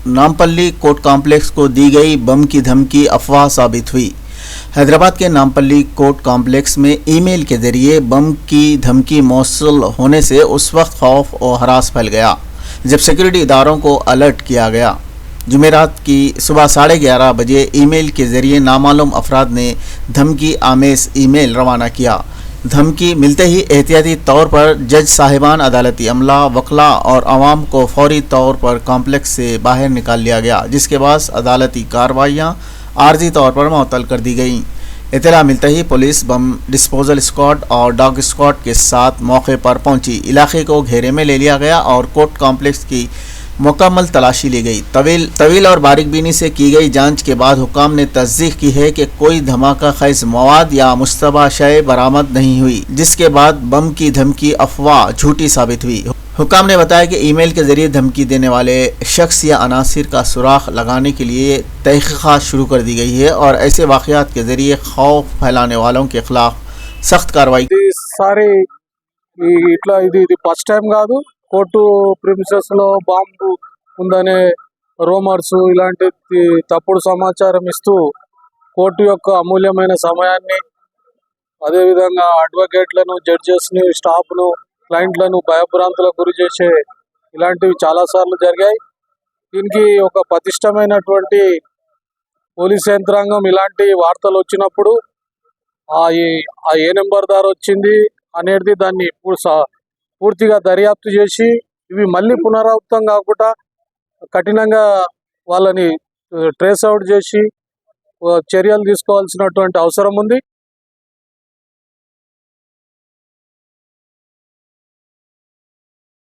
Nampally court complex को दी गई बम की धमकी अफवाह साबित हुई। हैदराबाद के नामपल्ली कोर्ट कॉम्प्लेक्स में ईमेल के जरिए बम की धमकी मौसूल होने से उस वक्त खौफ और हरास फैल गया जब सिक्योरिटी इदारों को अलर्ट किया गया। जुमेरात की सुबह 11:30 बजे ईमेल के जरिए नामालूम अफराद ने धमकी आमेज ईमेल रवाना किया। धमकी मिलते ही एहतियाती तौर पर जज साहिबान, अदालती अमला, वकला और आवाम को फौरी तौर पर कॉम्प्लेक्स से बाहर निकाल लिया गया, जिसके बाद अदालती कार्रवाइयाँ आर्जी तौर पर मुअत्तल कर दी गईं। इत्तला मिलते ही पुलिस बम डिस्पोजल स्क्वाड और डॉग स्क्वाड के साथ मौके पर पहुंची। इलाके को घेरे में ले लिया गया और कोर्ट कॉम्प्लेक्स की मुकम्मल तलाशी ली गई। तवील और बारीकबीनी से की गई जांच के बाद हुकाम ने तस्दीक की है कि कोई धमाका खैज मवाद या मुश्तबा शय बरामद नहीं हुई, जिसके बाद बम की धमकी अफवाह झूठी साबित हुई। हुकाम ने बताया कि ईमेल के जरिए धमकी देने वाले शख्स या अनासिर का सुराख लगाने के लिए तहकीकात शुरू कर दी गई है और ऐसे वाक़यात के जरिए खौफ फैलाने वालों के खिलाफ सख्त कार्रवाई। सारी इట్లా ఇది ఫస్ట్ టైం కాదు కోర్టు ప్రిమిసెస్ లో బాంబు ఉందనే రూమర్స్ ఇలాంటి తప్పుడు సమాచారం ఇస్తూ కోర్టు యొక్క అమూల్యమైన సమయాన్ని, అదేవిధంగా అడ్వకేట్లను, జడ్జెస్ని, స్టాఫ్ను, క్లయింట్లను భయభ్రాంతులకు గురి చేసే ఇలాంటివి చాలాసార్లు జరిగాయి. దీనికి ఒక పటిష్టమైనటువంటి పోలీస్ యంత్రాంగం ఇలాంటి వార్తలు వచ్చినప్పుడు ఆ ఏ నెంబర్ దారి వచ్చింది అనేది దాన్ని పూర్తిగా దర్యాప్తు చేసి ఇవి మళ్ళీ పునరావృతం కాకుండా కఠినంగా వాళ్ళని ట్రేస్ అవుట్ చేసి చర్యలు తీసుకోవాల్సినటువంటి అవసరం ఉంది.